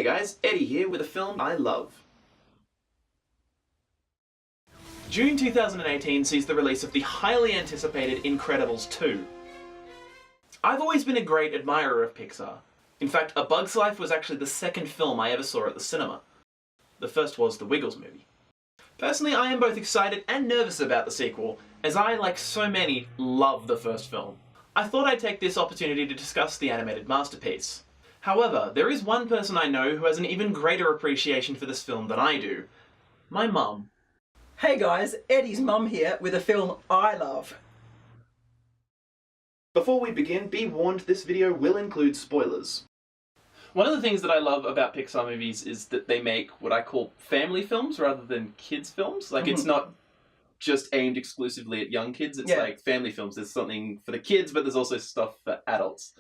Hey guys, Eddie here with a film I love. June 2018 sees the release of the highly anticipated Incredibles 2. I've always been a great admirer of Pixar. In fact, A Bug's Life was actually the second film I ever saw at the cinema. The first was the Wiggles movie. Personally, I am both excited and nervous about the sequel, as I, like so many, love the first film. I thought I'd take this opportunity to discuss the animated masterpiece. However, there is one person I know who has an even greater appreciation for this film than I do. My mum. Hey guys, Eddie's mum here with a film I love. Before we begin, be warned this video will include spoilers. One of the things that I love about Pixar movies is that they make what I call family films rather than kids films. Like, it's not just aimed exclusively at young kids, it's like family films. There's something for the kids, but there's also stuff for adults.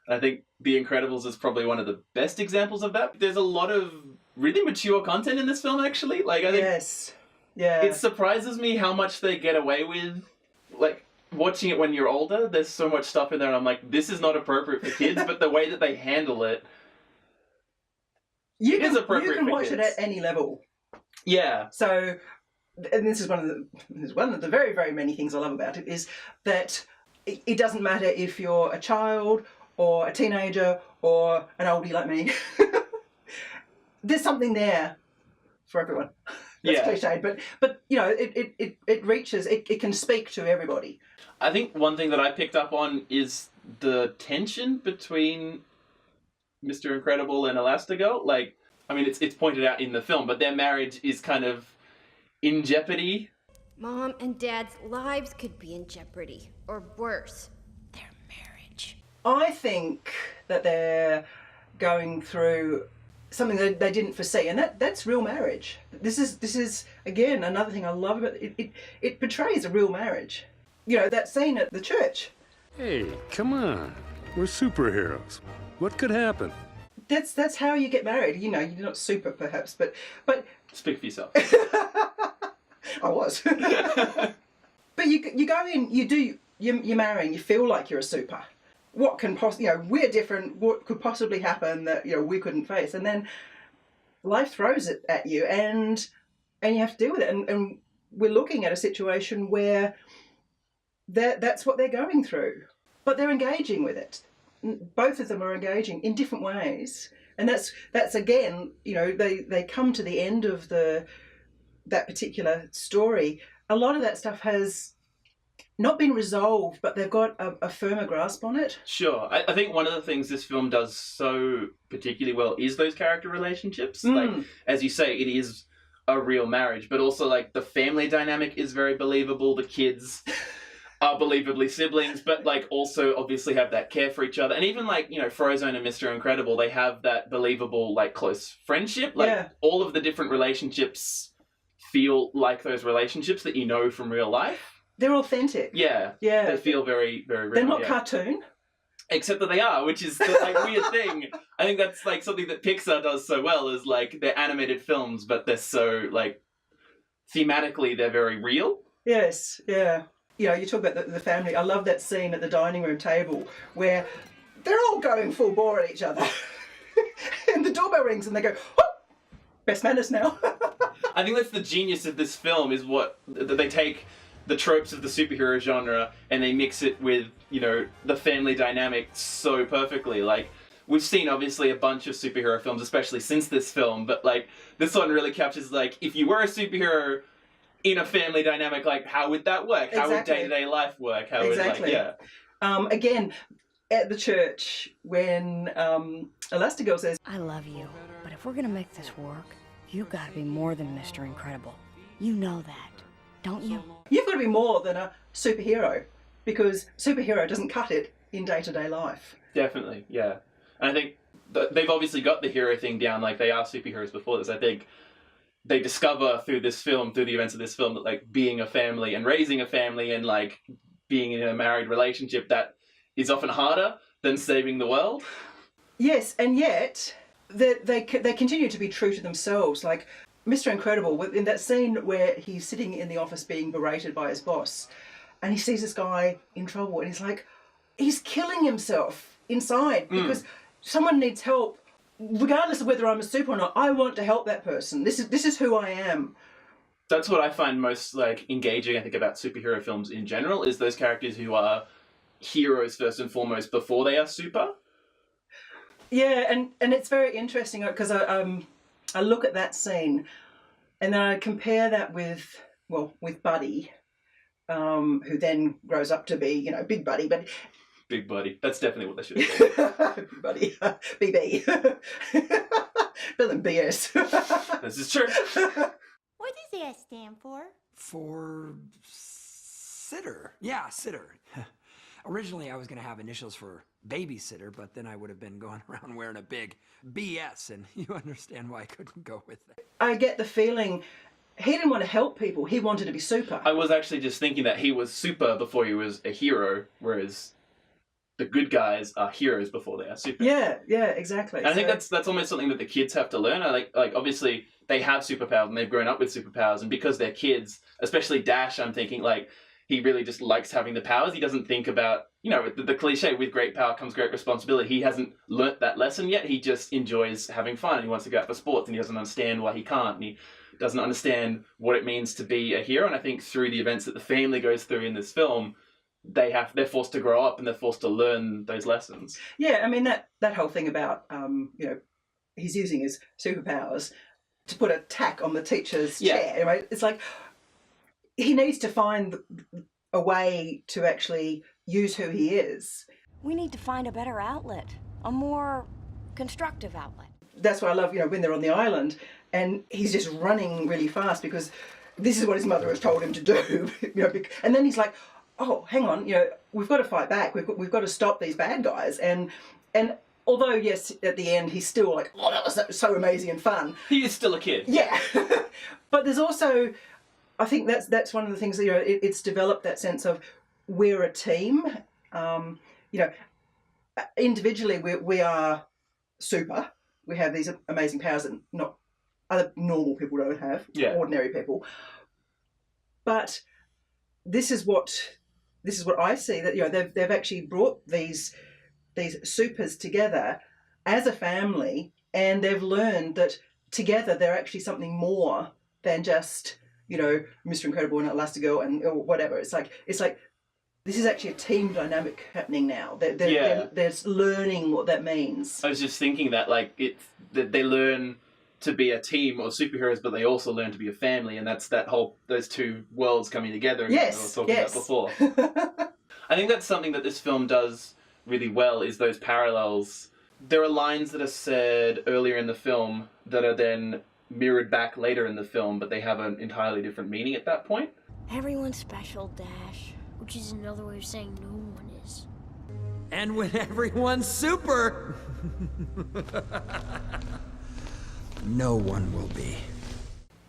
And I think The Incredibles is probably one of the best examples of that. There's a lot of really mature content in this film, actually. Like, I think it surprises me how much they get away with. Like, watching it when you're older, there's so much stuff in there and I'm like, this is not appropriate for kids, but the way that they handle it is appropriate for kids. You can watch it at any level. Yeah. So, and this is one of the very, very many things I love about it, is that it doesn't matter if you're a child or a teenager or an oldie like me. There's something there for everyone. That's cliched, but you know, it reaches, it can speak to everybody. I think one thing that I picked up on is the tension between Mr. Incredible and Elastigirl. Like, I mean, it's pointed out in the film, but their marriage is kind of in jeopardy. Mom and Dad's lives could be in jeopardy, or worse, their marriage. I think that they're going through something that they didn't foresee, and that's real marriage. This is again another thing I love about it. It portrays a real marriage. You know, that scene at the church. Hey, come on. We're superheroes. What could happen? That's how you get married. You know, you're not super perhaps, but speak for yourself. I was. But you go in, you marry and you feel like you're a super. What can possibly, you know, we're different, what could possibly happen that, you know, we couldn't face? And then life throws it at you and you have to deal with it. And we're looking at a situation where that's what they're going through. But they're engaging with it. Both of them are engaging in different ways. And that's again, you know, they come to the end of that particular story. A lot of that stuff has not been resolved, but they've got a firmer grasp on it. Sure. I think one of the things this film does so particularly well is those character relationships. Like, as you say, it is a real marriage, but also, like, the family dynamic is very believable. The kids are believably siblings, but, like, also obviously have that care for each other. And even, like, you know, Frozone and Mr. Incredible, they have that believable, like, close friendship. Like, all of the different relationships feel like those relationships that you know from real life. They're authentic. Yeah. They feel very, very real. They're not cartoon. Except that they are, which is the, like, weird thing. I think that's, like, something that Pixar does so well, is, like, they're animated films, but they're so, like, thematically they're very real. Yes, yeah. You know, you talk about the family. I love that scene at the dining room table where they're all going full bore at each other. And the doorbell rings and they go, oh, best manners now. I think that's the genius of this film, is that they take the tropes of the superhero genre and they mix it with, you know, the family dynamic so perfectly. Like, we've seen obviously a bunch of superhero films, especially since this film, but, like, this one really captures, like, if you were a superhero in a family dynamic, like, how would that work? How would day-to-day life work? How would, like, again, at the church, when Elastigirl says, I love you, but if we're gonna make this work, you gotta be more than Mr. Incredible. You know that, don't you? You've got to be more than a superhero, because superhero doesn't cut it in day-to-day life. Definitely, yeah. And I think they've obviously got the hero thing down, like, they are superheroes before this. I think they discover through this film, through the events of this film, that, like, being a family and raising a family and, like, being in a married relationship, that is often harder than saving the world. Yes, and yet they continue to be true to themselves. Like, Mr. Incredible, in that scene where he's sitting in the office being berated by his boss, and he sees this guy in trouble, and he's like, he's killing himself inside because someone needs help. regardless of whether I'm a super or not, I want to help that person. This is who I am. That's what I find most like engaging, I think, about superhero films in general, is those characters who are heroes first and foremost before they are super. Yeah, and it's very interesting because I look at that scene and then I compare that with Buddy, who then grows up to be, Big Buddy, but Big Buddy. That's definitely what they should have called. Big Buddy, BB, Bill and BS. This is true. What does that stand for? For sitter. Yeah, sitter. Originally, I was going to have initials for babysitter, but then I would have been going around wearing a big BS, and you understand why I couldn't go with that. I get the feeling he didn't want to help people. He wanted to be super. I was actually just thinking that he was super before he was a hero, whereas the good guys are heroes before they are super. Yeah, exactly. And I think that's almost something that the kids have to learn. Like obviously they have superpowers and they've grown up with superpowers, and because they're kids, especially Dash, I'm thinking like he really just likes having the powers. He doesn't think about, the cliche, with great power comes great responsibility. He hasn't learnt that lesson yet. He just enjoys having fun and he wants to go out for sports, and he doesn't understand why he can't, and he doesn't understand what it means to be a hero. And I think through the events that the family goes through in this film, they're forced to grow up and they're forced to learn those lessons. Yeah, I mean that whole thing about he's using his superpowers to put a tack on the teacher's chair, right? It's like he needs to find a way to actually use who he is. We need to find a better outlet, a more constructive outlet. That's what I love, when they're on the island and he's just running really fast because this is what his mother has told him to do. And then he's like, oh, hang on, we've got to fight back. We've got to stop these bad guys. And although, yes, at the end, he's still like, oh, that was so amazing and fun. He is still a kid. Yeah. But there's also, I think that's one of the things that, it's developed that sense of we're a team. Individually, we are super. We have these amazing powers that not other normal people don't have, ordinary people. But this is what I see, that they've actually brought these supers together as a family, and they've learned that together they're actually something more than just Mr. Incredible and Elastigirl and or whatever. It's like this is actually a team dynamic happening now. They're learning what that means. I was just thinking that that they learn to be a team of superheroes, but they also learn to be a family, and that's those two worlds coming together. Yes, I was talking about before. I think that's something that this film does really well, is those parallels. There are lines that are said earlier in the film that are then mirrored back later in the film, but they have an entirely different meaning at that point. Everyone's special, Dash. Which is another way of saying no one is. And when everyone's super, no one will be.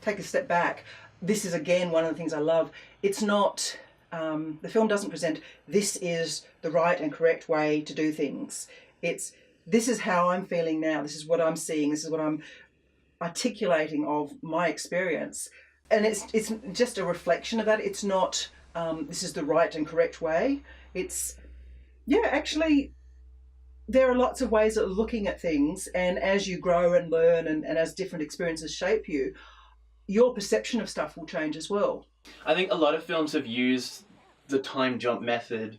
Take a step back. This is again one of the things I love. It's not, the film doesn't present this is the right and correct way to do things. It's this is how I'm feeling now. This is what I'm seeing. This is what I'm articulating of my experience. And it's just a reflection of that. It's not this is the right and correct way. It's, actually, there are lots of ways of looking at things, and as you grow and learn and as different experiences shape you, your perception of stuff will change as well. I think a lot of films have used the time jump method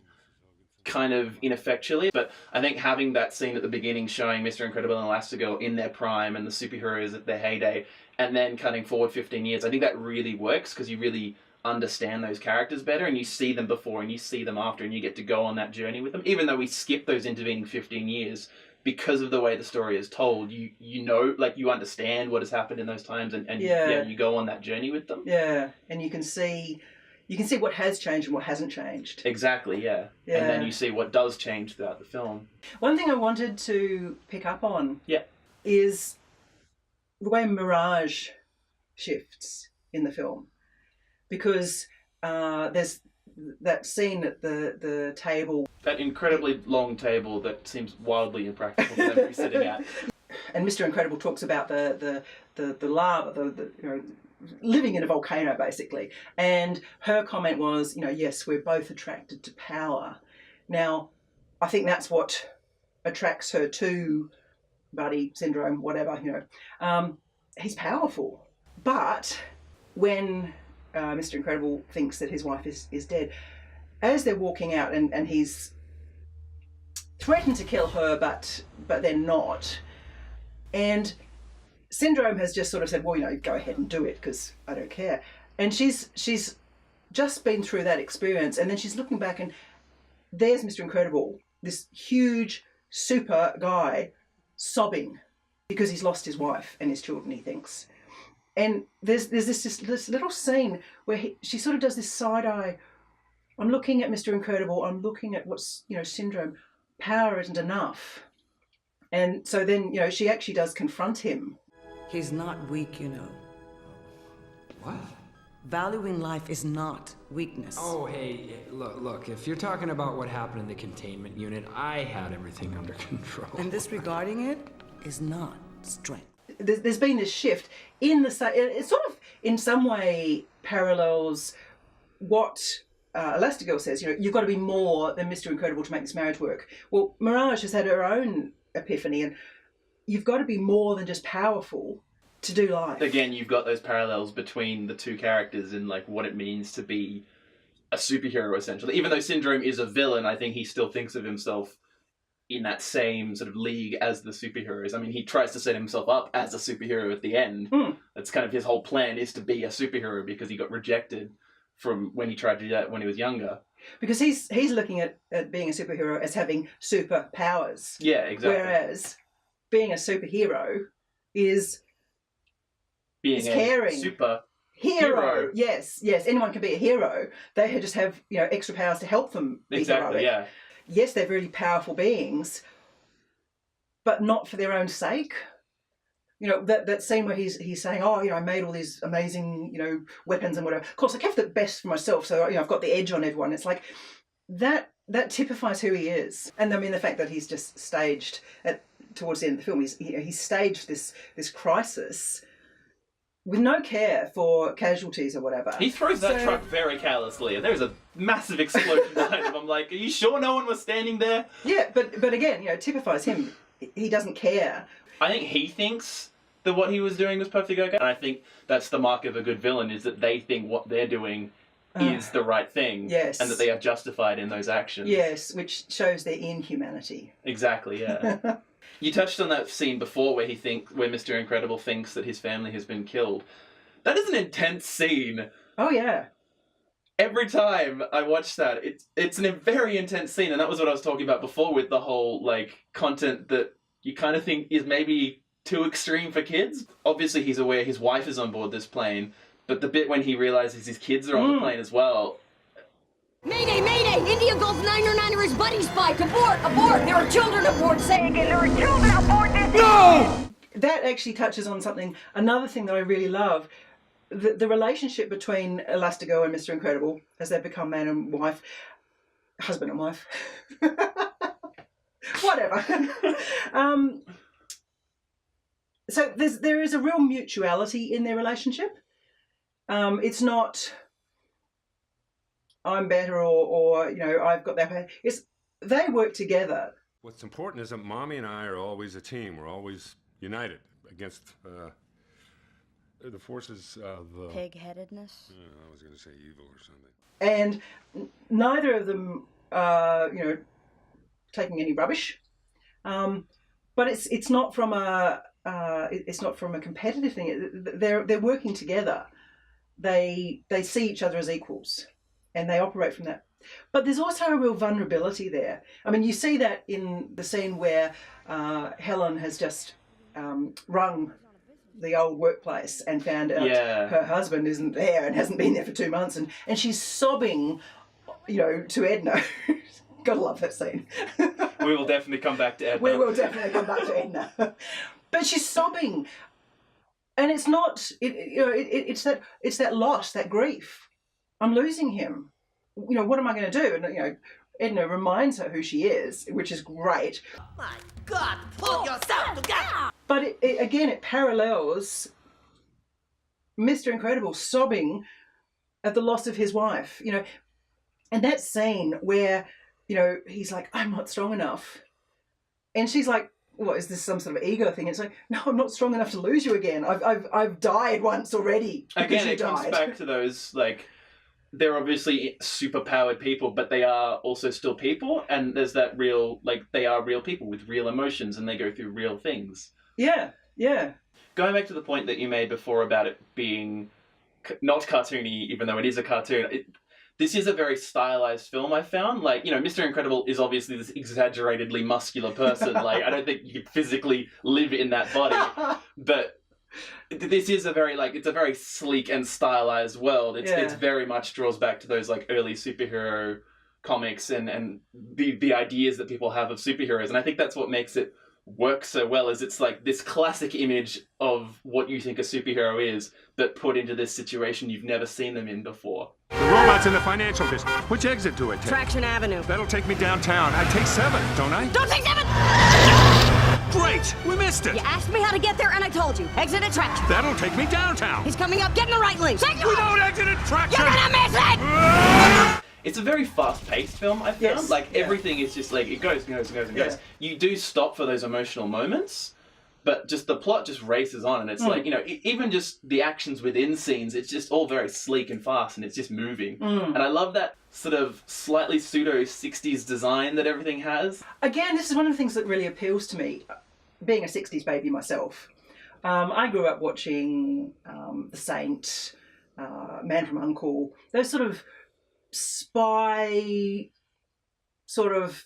kind of ineffectually, but I think having that scene at the beginning showing Mr. Incredible and Elastigirl in their prime and the superheroes at their heyday, and then cutting forward 15 years, I think that really works because you really understand those characters better, and you see them before and you see them after, and you get to go on that journey with them. Even though we skip those intervening 15 years, because of the way the story is told, you understand what has happened in those times, and you go on that journey with them. Yeah, and you can see what has changed and what hasn't changed. Exactly, yeah. And then you see what does change throughout the film. One thing I wanted to pick up on is the way Mirage shifts in the film. Because there's that scene at the table. That incredibly long table that seems wildly impractical for them to be sitting at. And Mr. Incredible talks about the lava, living in a volcano, basically. And her comment was, yes, we're both attracted to power. Now, I think that's what attracts her to buddy syndrome, whatever, he's powerful. But when Mr. Incredible thinks that his wife is dead, as they're walking out, and he's threatened to kill her, but then not, and Syndrome has just sort of said, well, go ahead and do it because I don't care. And she's just been through that experience, and then she's looking back, and there's Mr. Incredible, this huge super guy, sobbing because he's lost his wife and his children, he thinks. And there's this little scene where she sort of does this side eye. I'm looking at Mr. Incredible. I'm looking at what's, Syndrome. Power isn't enough. And so then, she actually does confront him. He's not weak, What? Valuing life is not weakness. Oh, hey, look, if you're talking about what happened in the containment unit, I had everything under control. And disregarding it is not strength. There's been this shift in it sort of in some way parallels what Elastigirl says, you've got to be more than Mr. Incredible to make this marriage work. Well, Mirage has had her own epiphany, and you've got to be more than just powerful to do life. Again, you've got those parallels between the two characters and like what it means to be a superhero, essentially. Even though Syndrome is a villain, I think he still thinks of himself in that same sort of league as the superheroes. I mean, he tries to set himself up as a superhero at the end. That's kind of his whole plan, is to be a superhero, because he got rejected from when he tried to do that when he was younger. Because he's looking at being a superhero as having superpowers. Yeah, exactly. Whereas being a superhero is being a caring. Super Hero. Yes. Anyone can be a hero. They just have, extra powers to help them be heroic. Yeah. Yes, they're really powerful beings, but not for their own sake. That scene where he's saying, oh, I made all these amazing, weapons and whatever. Of course, I kept the best for myself, so, I've got the edge on everyone. It's like, that typifies who he is. And I mean, the fact that he's just staged, towards the end of the film, he's staged this crisis with no care for casualties or whatever. He throws that truck very carelessly, and there's a massive explosion behind him. I'm like, are you sure no one was standing there? Yeah, but again, typifies him. He doesn't care. I think he thinks that what he was doing was perfectly okay. And I think that's the mark of a good villain, is that they think what they're doing is the right thing. Yes. And that they are justified in those actions. Yes, which shows their inhumanity. Exactly, yeah. You touched on that scene before where Mr. Incredible thinks that his family has been killed. That is an intense scene. Oh, yeah. Every time I watch that, it's a very intense scene, and that was what I was talking about before with the whole, content that you kind of think is maybe too extreme for kids. Obviously, he's aware his wife is on board this plane, but the bit when he realizes his kids are on the plane as well... Mayday, mayday! India Gulf 909er is buddy spike! Abort, abort! There are children aboard! Say again, there are children aboard this... No! That actually touches on another thing that I really love. The relationship between Elastigirl and Mr. Incredible, as they become man and wife, husband and wife. Whatever. So there is a real mutuality in their relationship. It's not... I'm better, or I've got that. They work together. What's important is that Mommy and I are always a team. We're always united against the forces of... Pig-headedness? I was going to say evil or something. And neither of them taking any rubbish. But it's not from a competitive thing. They're working together. They see each other as equals. And they operate from that. But there's also a real vulnerability there. I mean, you see that in the scene where Helen has just rung the old workplace and found out her husband isn't there and hasn't been there for 2 months. And she's sobbing, to Edna. Gotta love that scene. We will definitely come back to Edna. We will definitely come back to Edna. But she's sobbing. And it's not, it's that loss, that grief. I'm losing him. What am I going to do? And, Edna reminds her who she is, which is great. My God, pull yourself together! But it parallels Mr. Incredible sobbing at the loss of his wife, And that scene where, he's like, I'm not strong enough. And she's like, what is this, some sort of ego thing? It's like, no, I'm not strong enough to lose you again. I've died once already. Again, it comes back to those, like, they're obviously superpowered people, but they are also still people, and there's that real, like, they are real people with real emotions, and they go through real things. Yeah, yeah. Going back to the point that you made before about it being not cartoony, even though it is a cartoon, this is a very stylized film, I found. Like, you know, Mr. Incredible is obviously this exaggeratedly muscular person. Like, I don't think you could physically live in that body. But this is a very, like, it's a very sleek and stylized world. It's very much draws back to those, like, early superhero comics and the ideas that people have of superheroes. And I think that's what makes it work so well, is it's like this classic image of what you think a superhero is, but put into this situation you've never seen them in before. The robot's in the financial district. Which exit do I take? Traction Avenue. That'll take me downtown. I take 7, don't I? Don't take 7! Great! We missed it! You asked me how to get there, and I told you. Exit at Traction. That'll take me downtown. He's coming up. Get in the right lane. Take We don't exit at Traction! You're gonna miss it! It's a very fast-paced film, I found. Yes, like, everything is just like, it goes and goes and goes and goes. You do stop for those emotional moments, but just the plot just races on, and it's like, you know, even just the actions within scenes, it's just all very sleek and fast, and it's just moving. And I love that sort of slightly pseudo-60s design that everything has. Again, this is one of the things that really appeals to me, being a 60s baby myself. I grew up watching The Saint, Man from U.N.C.L.E., those sort of spy sort of,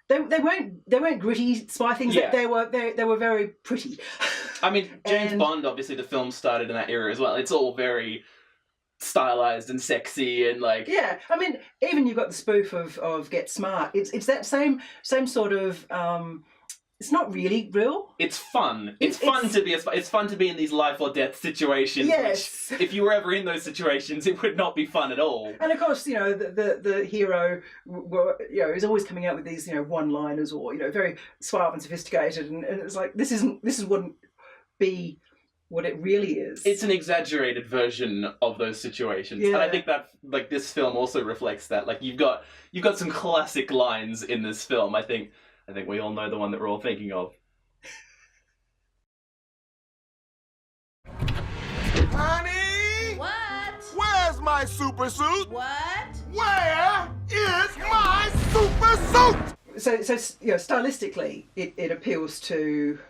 they weren't gritty spy things. Yeah. They were very pretty. I mean, James Bond, obviously the film started in that era as well. It's all very stylized and sexy and like... Yeah, I mean, even you've got the spoof of Get Smart. It's that same sort of... it's not really real. It's fun. It's fun to be it's fun to be in these life or death situations. Yes. Which, if you were ever in those situations, it would not be fun at all. And of course, you know, the hero, you know, is always coming out with these, you know, one-liners or, you know, very suave and sophisticated, and it's like this wouldn't be what it really is. It's an exaggerated version of those situations, and I think that, like, this film also reflects that. Like, you've got some classic lines in this film. I think we all know the one that we're all thinking of. Honey! What? Where's my super suit? What? Where is my super suit? So you know, stylistically, it appeals to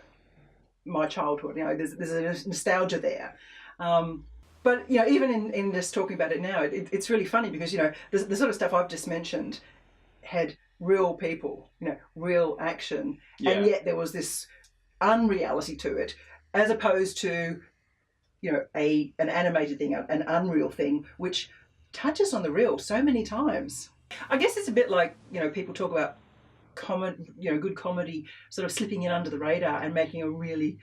my childhood. You know, there's a nostalgia there. But, you know, even in just talking about it now, it's really funny because, you know, the sort of stuff I've just mentioned had real people, you know, real action, and yet there was this unreality to it, as opposed to, you know, an animated thing, an unreal thing, which touches on the real so many times. I guess it's a bit like, you know, people talk about good comedy sort of slipping in under the radar and making a really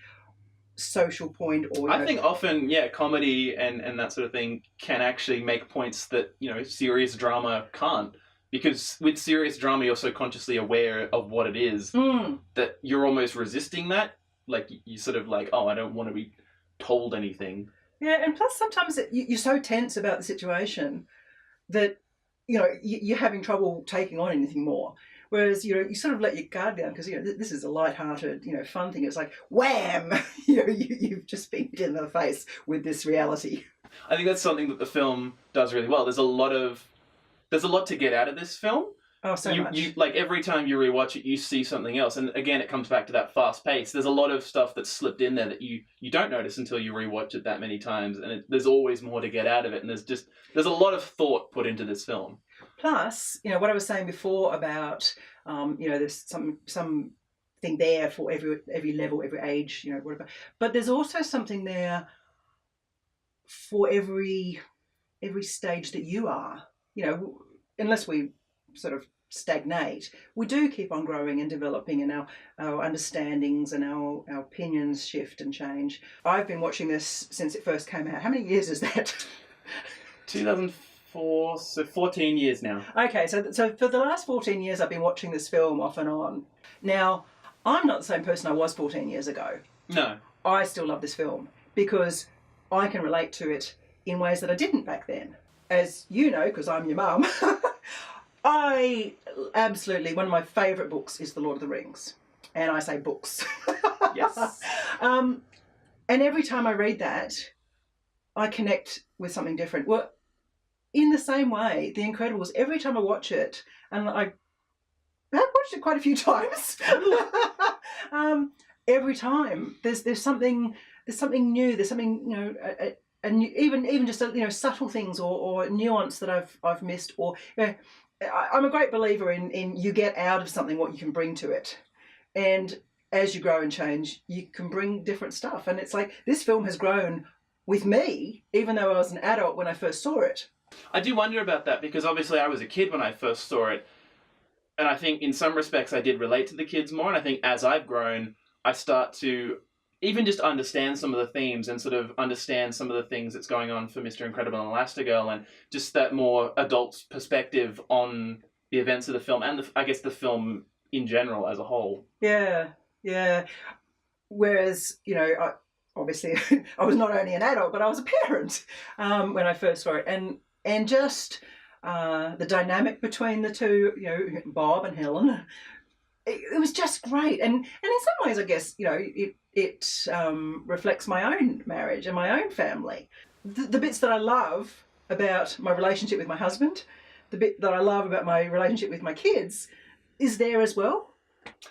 social point. Or I think often, comedy and that sort of thing can actually make points that, you know, serious drama can't. Because with serious drama, you're so consciously aware of what it is that you're almost resisting that. Like, you sort of like, oh, I don't want to be told anything. Yeah, and plus sometimes you're so tense about the situation that, you know, you're having trouble taking on anything more. Whereas, you know, you sort of let your guard down because, you know, this is a light-hearted, you know, fun thing. It's like, wham! You know, you've just been hit in the face with this reality. I think that's something that the film does really well. There's a lot to get out of this film. Oh, so much. You like, every time you rewatch it, you see something else. And again, it comes back to that fast pace. There's a lot of stuff that's slipped in there that you don't notice until you rewatch it that many times. And there's always more to get out of it. And there's a lot of thought put into this film. Plus, you know, what I was saying before about, you know, there's something there for every level, every age, you know, whatever. But there's also something there for every stage that you are. You know, unless we sort of stagnate, we do keep on growing and developing, and our understandings and our opinions shift and change. I've been watching this since it first came out. How many years is that? 2004, so 14 years now. Okay, so for the last 14 years I've been watching this film off and on. Now, I'm not the same person I was 14 years ago. No. I still love this film because I can relate to it in ways that I didn't back then. As you know, because I'm your mum, Absolutely, one of my favourite books is The Lord of the Rings. And I say books. Yes. And every time I read that, I connect with something different. Well, in the same way, The Incredibles, every time I watch it, and I've watched it quite a few times, every time there's something new, there's something, and even just subtle things or nuance that I've missed, or I'm a great believer in you get out of something what you can bring to it, and as you grow and change, you can bring different stuff. And it's like this film has grown with me, even though I was an adult when I first saw it. I do wonder about that because obviously I was a kid when I first saw it, and I think in some respects I did relate to the kids more, and I think as I've grown, I start to even just understand some of the themes and sort of understand some of the things that's going on for Mr. Incredible and Elastigirl, and just that more adult perspective on the events of the film and I guess the film in general as a whole. Yeah. Whereas, obviously I was not only an adult, but I was a parent when I first saw it. And just the dynamic between the two, Bob and Helen, it was just great. And in some ways, I guess, it reflects my own marriage and my own family. The bits that I love about my relationship with my husband, the bit that I love about my relationship with my kids is there as well.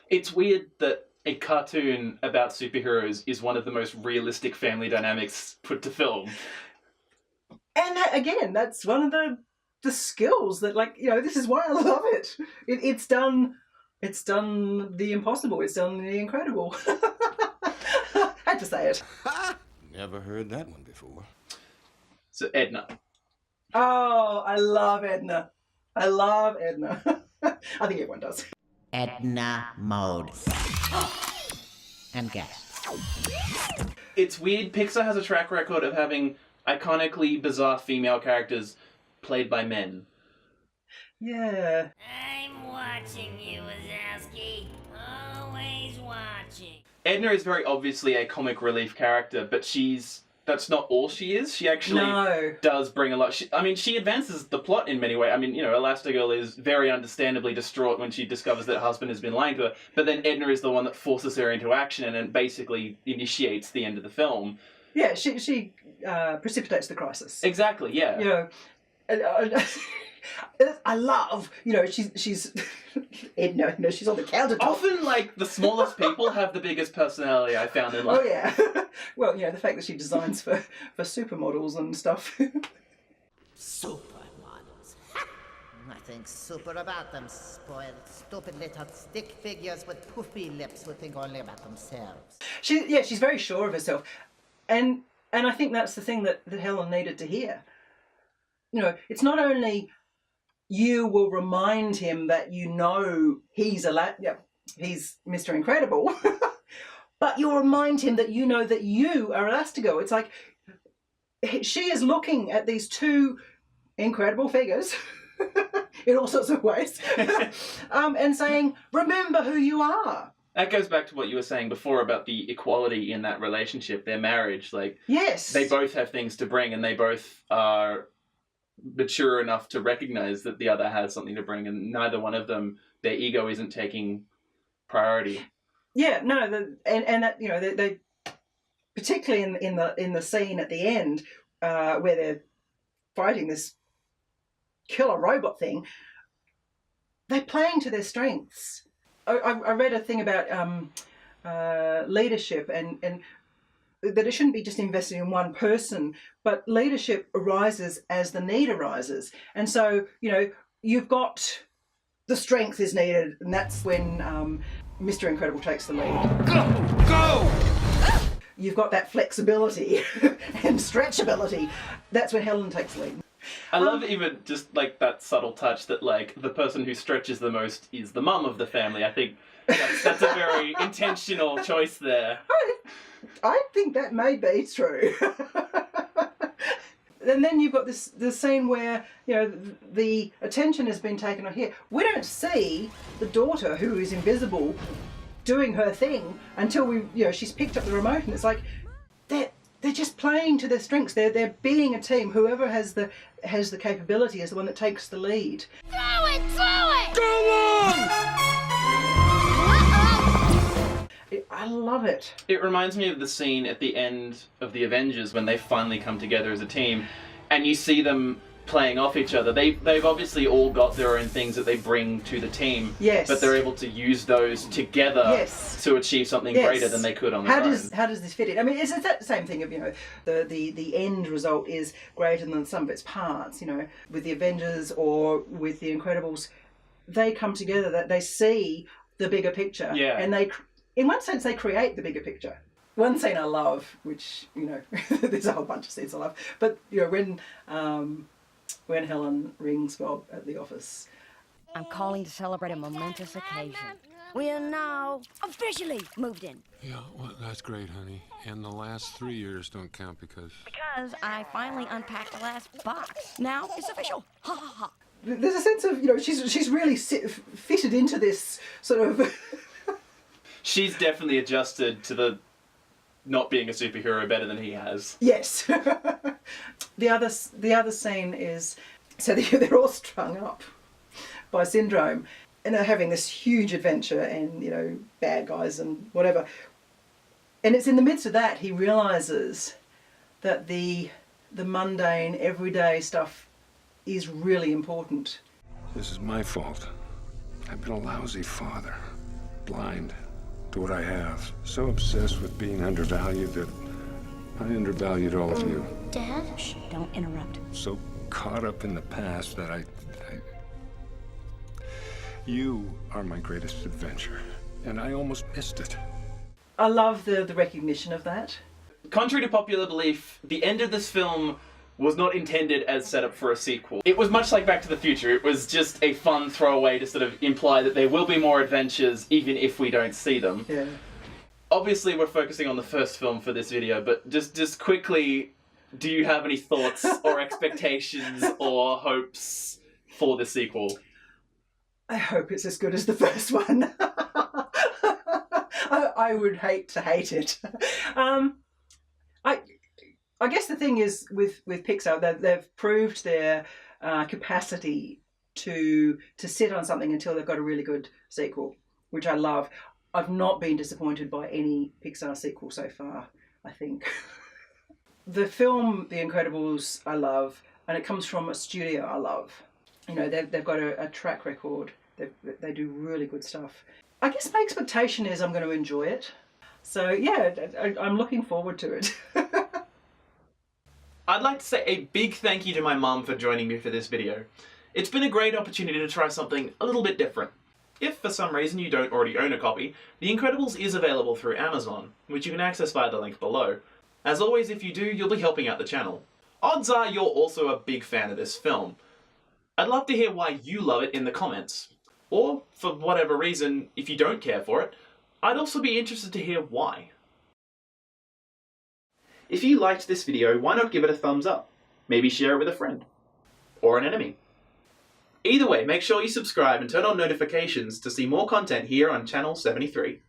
It's weird that a cartoon about superheroes is one of the most realistic family dynamics put to film. And that, again, that's one of the skills that, this is why I love it. It's done the impossible. It's done the incredible. Had to say it. Never heard that one before. So Edna. Oh, I love Edna. I think everyone does. Edna mode. And guess. It's weird. Pixar has a track record of having iconically bizarre female characters played by men. Yeah. I'm watching you, Wazowski. Always watching. Edna is very obviously a comic relief character, but that's not all she is. She actually does bring a lot. She advances the plot in many ways. Elastigirl is very understandably distraught when she discovers that her husband has been lying to her, but then Edna is the one that forces her into action and it basically initiates the end of the film. Yeah, she precipitates the crisis. Exactly, yeah. I love, she's Edna, she's on the countertop. Often, the smallest people have the biggest personality I found in life. Oh, yeah. Well, the fact that she designs for supermodels and stuff. Supermodels. Nothing super about them, spoiled, stupid little stick figures with poofy lips who think only about themselves. She's very sure of herself. And I think that's the thing that Helen needed to hear. It's not only you will remind him that he's he's Mr. Incredible, but you'll remind him that that you are Elastigirl. It's like she is looking at these two incredible figures in all sorts of ways and saying, remember who you are. That goes back to what you were saying before about the equality in that relationship, their marriage. Yes. They both have things to bring and they both are mature enough to recognize that the other has something to bring, and neither one of them, their ego isn't taking priority. Yeah, no, and that they particularly in the scene at the end where they're fighting this killer robot thing, they're playing to their strengths. I read a thing about leadership and that it shouldn't be just invested in one person, but leadership arises as the need arises. And so, you've got the strength is needed, and that's when Mr. Incredible takes the lead. Go! You've got that flexibility and stretchability. That's when Helen takes the lead. I love even just that subtle touch that the person who stretches the most is the mum of the family. I think that's a very intentional choice there. I think that may be true. And then you've got the scene where the attention has been taken on here. We don't see the daughter, who is invisible, doing her thing until she's picked up the remote, and it's like they're just playing to their strengths. They're being a team. Whoever has the capability is the one that takes the lead. Throw it! Throw it! I love it. It reminds me of the scene at the end of the Avengers when they finally come together as a team, and you see them playing off each other. They've obviously all got their own things that they bring to the team. Yes. But they're able to use those together to achieve something greater than they could on their own. How does this fit in? I mean, it's that same thing of, you know, the end result is greater than some of its parts, you know, with the Avengers or with the Incredibles. They come together, that they see the bigger picture. Yeah. And they, in one sense, they create the bigger picture. One scene I love, which, you know, there's a whole bunch of scenes I love, but, you know, when Helen rings Bob at the office. I'm calling to celebrate a momentous occasion. We are now officially moved in. Yeah, well, that's great, honey. And the last 3 years don't count because I finally unpacked the last box. Now it's official. Ha ha ha. There's a sense of, you know, she's really fitted into this sort of... She's definitely adjusted to the not being a superhero better than he has. Yes. The other scene is, so they're all strung up by syndrome, and they're having this huge adventure, and, you know, bad guys and whatever. And it's in the midst of that he realizes that the mundane, everyday stuff is really important. this is my fault. I've been a lousy father, blind to what I have, so obsessed with being undervalued that I undervalued all of you. Dad? Shh, don't interrupt. So caught up in the past that you are my greatest adventure, and I almost missed it. I love the recognition of that. Contrary to popular belief, the end of this film was not intended as set up for a sequel. It was much like Back to the Future. It was just a fun throwaway to sort of imply that there will be more adventures even if we don't see them. Yeah. Obviously we're focusing on the first film for this video, but just quickly, do you have any thoughts or expectations or hopes for the sequel? I hope it's as good as the first one. I would hate to hate it. I guess the thing is with Pixar, they've proved their capacity to sit on something until they've got a really good sequel, which I love. I've not been disappointed by any Pixar sequel so far, I think. The film The Incredibles I love, and it comes from a studio I love. You know, they've got a track record. They do really good stuff. I guess my expectation is I'm going to enjoy it. So yeah, I'm looking forward to it. I'd like to say a big thank you to my mum for joining me for this video. It's been a great opportunity to try something a little bit different. If for some reason you don't already own a copy, The Incredibles is available through Amazon, which you can access via the link below. As always, if you do, you'll be helping out the channel. Odds are you're also a big fan of this film. I'd love to hear why you love it in the comments. Or, for whatever reason, if you don't care for it, I'd also be interested to hear why. If you liked this video, why not give it a thumbs up? Maybe share it with a friend. Or an enemy. Either way, make sure you subscribe and turn on notifications to see more content here on Channel 73.